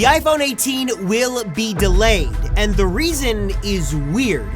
The iPhone 18 will be delayed, and the reason is weird.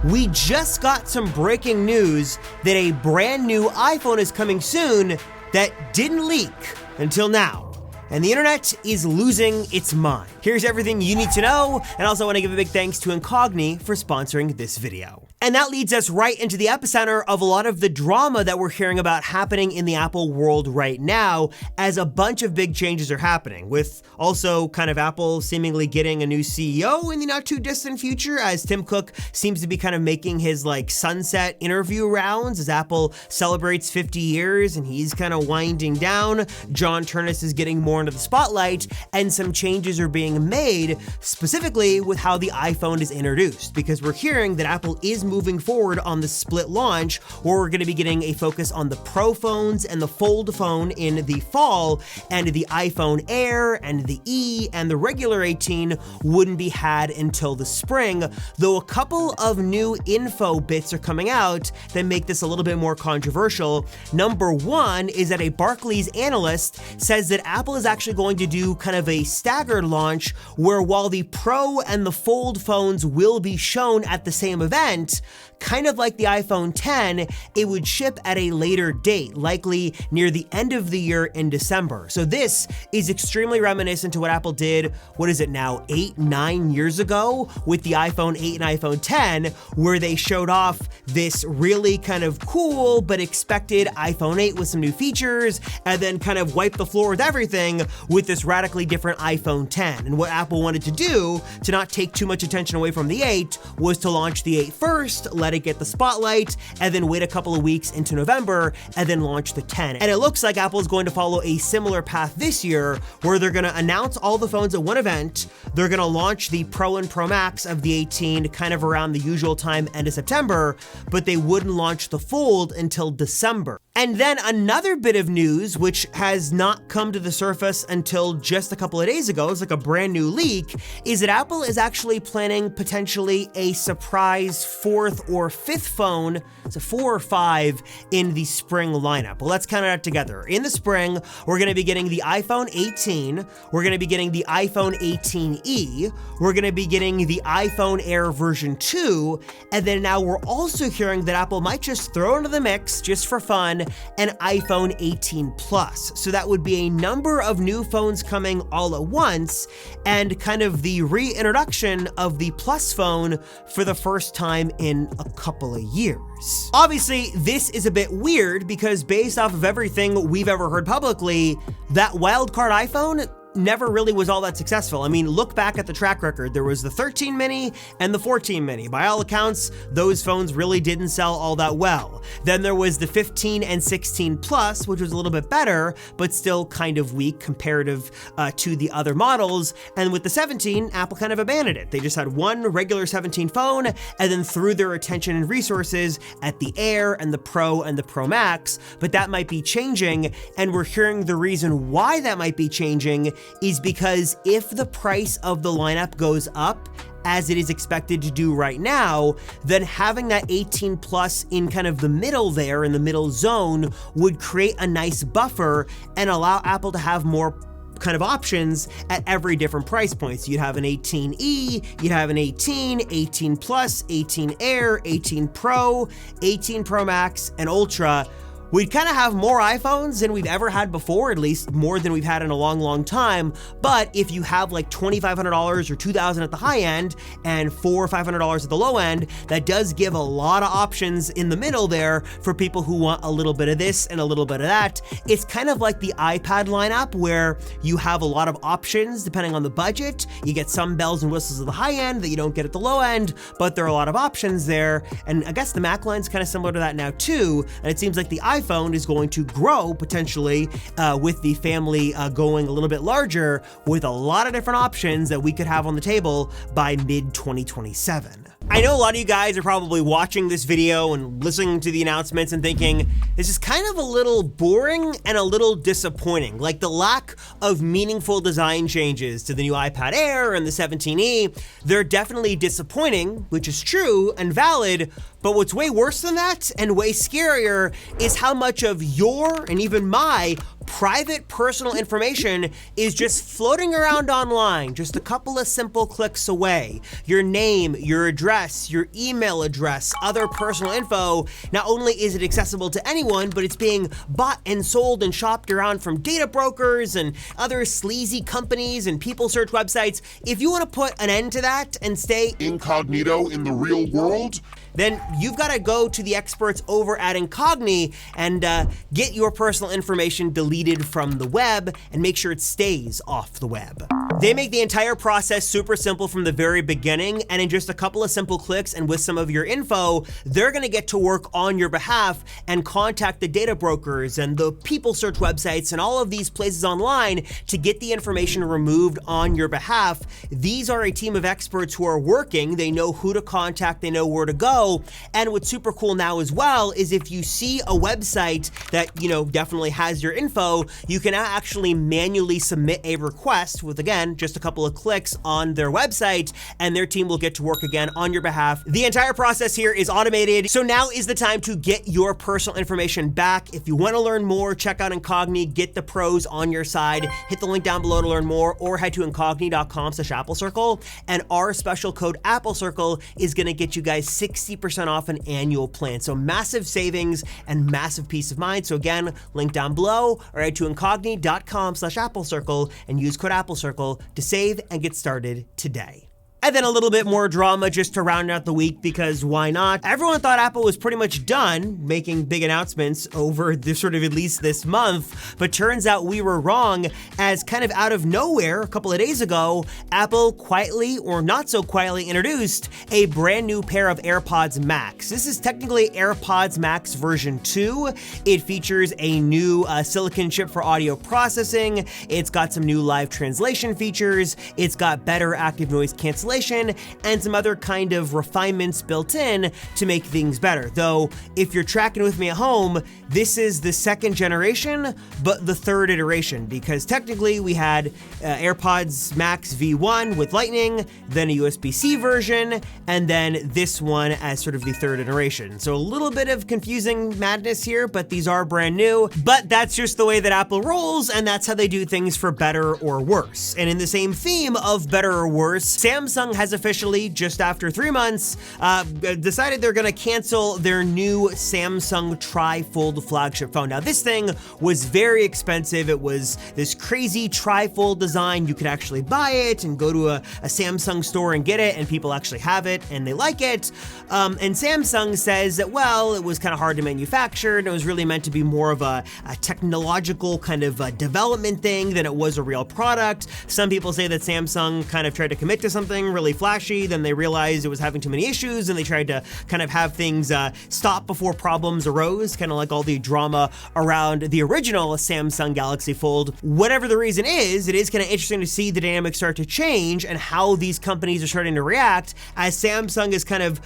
We just got some breaking news that a brand new iPhone is coming soon that didn't leak until now. And the internet is losing its mind. Here's everything you need to know, and I also want to give a big thanks to Incogn for sponsoring this video. And that leads us right into the epicenter of a lot of the drama that we're hearing about happening in the Apple world right now, as a bunch of big changes are happening, with also kind of Apple seemingly getting a new CEO in the not too distant future, as Tim Cook seems to be kind of making his sunset interview rounds as Apple celebrates 50 years and he's kind of winding down. John Turnus is getting more into the spotlight, and some changes are being made specifically with how the iPhone is introduced, because we're hearing that Apple is moving forward on the split launch, where we're going to be getting a focus on the Pro phones and the Fold phone in the fall, and the iPhone Air and the E and the regular 18 wouldn't be had until the spring, though a couple of new info bits are coming out that make this a little bit more controversial. Number one is that a Barclays analyst says that Apple is actually going to do kind of a staggered launch, where while the Pro and the Fold phones will be shown at the same event, kind of like the iPhone 10, it would ship at a later date, likely near the end of the year in December. So this is extremely reminiscent to what Apple did, what is it now, 8-9 years ago with the iPhone 8 and iPhone 10, where they showed off this really kind of cool but expected iPhone 8 with some new features, and then kind of wiped the floor with everything with this radically different iPhone 10. And what Apple wanted to do to not take too much attention away from the 8 was to launch the 8 first, let it get the spotlight, and then wait a couple of weeks into November, and then launch the 10. And it looks like Apple's going to follow a similar path this year, where they're going to announce all the phones at one event. They're going to launch the Pro and Pro Max of the 18 kind of around the usual time, end of September, but they wouldn't launch the Fold until December. And then another bit of news, which has not come to the surface until just a couple of days ago, it's like a brand new leak, is that Apple is actually planning potentially a surprise fourth or fifth phone. It's a 4 or 5 in the spring lineup. Well, let's count it out together. In the spring, we're going to be getting the iPhone 18, we're going to be getting the iPhone 18e, we're going to be getting the iPhone Air version 2, and then now we're also hearing that Apple might just throw into the mix, just for fun, an iPhone 18 Plus. So that would be a number of new phones coming all at once, and kind of the reintroduction of the Plus phone for the first time in a couple of years. Obviously, this is a bit weird because based off of everything we've ever heard publicly, that wildcard iPhone never really was all that successful. I mean, look back at the track record. There was the 13 mini and the 14 mini. By all accounts, those phones really didn't sell all that well. Then there was the 15 and 16 Plus, which was a little bit better, but still kind of weak comparative to the other models. And with the 17, Apple kind of abandoned it. They just had one regular 17 phone and then threw their attention and resources at the Air and the Pro and the Pro Max, but that might be changing, and we're hearing the reason why that might be changing is because if the price of the lineup goes up, as it is expected to do right now, then having that 18 Plus in kind of the middle there, in the middle zone, would create a nice buffer and allow Apple to have more kind of options at every different price point. So you'd have an 18e, you'd have an 18, 18 Plus, 18 Air, 18 Pro, 18 Pro Max, and Ultra. We'd kind of have more iPhones than we've ever had before, at least more than we've had in a long, long time. But if you have like $2,500 or $2,000 at the high end and $400 or $500 at the low end, that does give a lot of options in the middle there for people who want a little bit of this and a little bit of that. It's kind of like the iPad lineup, where you have a lot of options depending on the budget. You get some bells and whistles at the high end that you don't get at the low end, but there are a lot of options there. And I guess the Mac line's kind of similar to that now too. And it seems like the iPhone is going to grow potentially with the family going a little bit larger, with a lot of different options that we could have on the table by mid-2027. I know a lot of you guys are probably watching this video and listening to the announcements and thinking, this is kind of a little boring and a little disappointing. Like the lack of meaningful design changes to the new iPad Air and the 17e, they're definitely disappointing, which is true and valid, but what's way worse than that and way scarier is how much of your and even my private personal information is just floating around online, just a couple of simple clicks away. Your name, your address, your email address, other personal info. Not only is it accessible to anyone, but it's being bought and sold and shopped around from data brokers and other sleazy companies and people search websites. If you want to put an end to that and stay incognito in the real world, then you've got to go to the experts over at Incogn and get your personal information deleted from the web and make sure it stays off the web. They make the entire process super simple from the very beginning, and in just a couple of simple clicks and with some of your info, they're gonna get to work on your behalf and contact the data brokers and the people search websites and all of these places online to get the information removed on your behalf. These are a team of experts who are working. They know who to contact, they know where to go. And what's super cool now as well is if you see a website that, definitely has your info, you can now actually manually submit a request with, again, just a couple of clicks on their website, and their team will get to work again on your behalf. The entire process here is automated, so now is the time to get your personal information back. If you want to learn more, check out Incogn, get the pros on your side. Hit the link down below to learn more, or head to incogn.com/AppleCircle, and our special code AppleCircle is going to get you guys 60% off an annual plan. So massive savings and massive peace of mind. So again, link down below, or head to incogn.com/AppleCircle and use code AppleCircle to save and get started today. And then a little bit more drama just to round out the week, because why not? Everyone thought Apple was pretty much done making big announcements over the sort of at least this month, but turns out we were wrong, as kind of out of nowhere a couple of days ago, Apple quietly or not so quietly introduced a brand new pair of AirPods Max. This is technically AirPods Max version 2. It features a new silicon chip for audio processing. It's got some new live translation features. It's got better active noise cancellation and some other kind of refinements built in to make things better. Though, if you're tracking with me at home, this is the second generation, but the third iteration, because technically we had AirPods Max V1 with Lightning, then a USB-C version, and then this one as sort of the third iteration. So a little bit of confusing madness here, but these are brand new. But that's just the way that Apple rolls, and that's how they do things for better or worse. And in the same theme of better or worse, Samsung has officially, just after 3 months, decided they're going to cancel their new Samsung TriFold flagship phone. Now, this thing was very expensive. It was this crazy TriFold design. You could actually buy it and go to a Samsung store and get it, and people actually have it and they like it. And Samsung says that, well, it was kind of hard to manufacture, and it was really meant to be more of a technological kind of development thing than it was a real product. Some people say that Samsung kind of tried to commit to something really flashy, then they realized it was having too many issues, and they tried to kind of have things stop before problems arose, kind of like all the drama around the original Samsung Galaxy Fold. Whatever the reason is, it is kind of interesting to see the dynamics start to change and how these companies are starting to react, as Samsung is kind of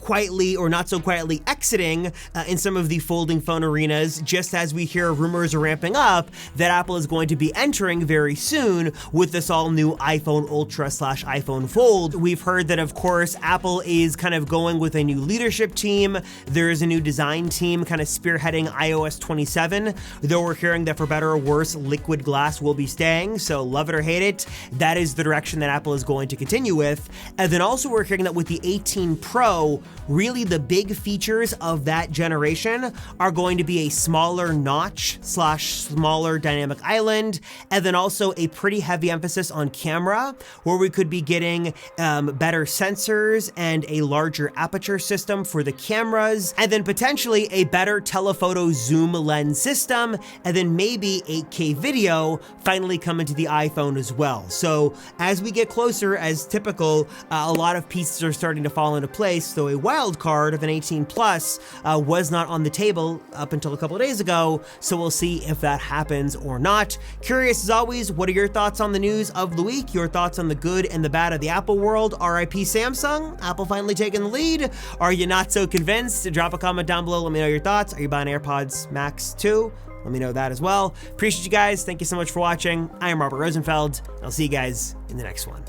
quietly or not so quietly exiting in some of the folding phone arenas, just as we hear rumors are ramping up that Apple is going to be entering very soon with this all new iPhone Ultra / iPhone Fold. We've heard that, of course, Apple is kind of going with a new leadership team. There's a new design team kind of spearheading iOS 27, though we're hearing that for better or worse, liquid glass will be staying. So love it or hate it, that is the direction that Apple is going to continue with. And then also we're hearing that with the 18 Pro, really the big features of that generation are going to be a smaller notch / smaller dynamic island, and then also a pretty heavy emphasis on camera, where we could be getting better sensors and a larger aperture system for the cameras, and then potentially a better telephoto zoom lens system, and then maybe 8K video finally coming to the iPhone as well. So as we get closer, as typical, a lot of pieces are starting to fall into place, though a wild card of an 18 Plus was not on the table up until a couple of days ago, so we'll see if that happens or not. Curious as always, what are your thoughts on the news of the week? Your thoughts on the good and the bad of the Apple world? RIP Samsung, Apple finally taking the lead. Are you not so convinced? Drop a comment down below, let me know your thoughts. Are you buying AirPods Max 2? Let me know that as well. Appreciate you guys. Thank you so much for watching. I am Robert Rosenfeld. I'll see you guys in the next one.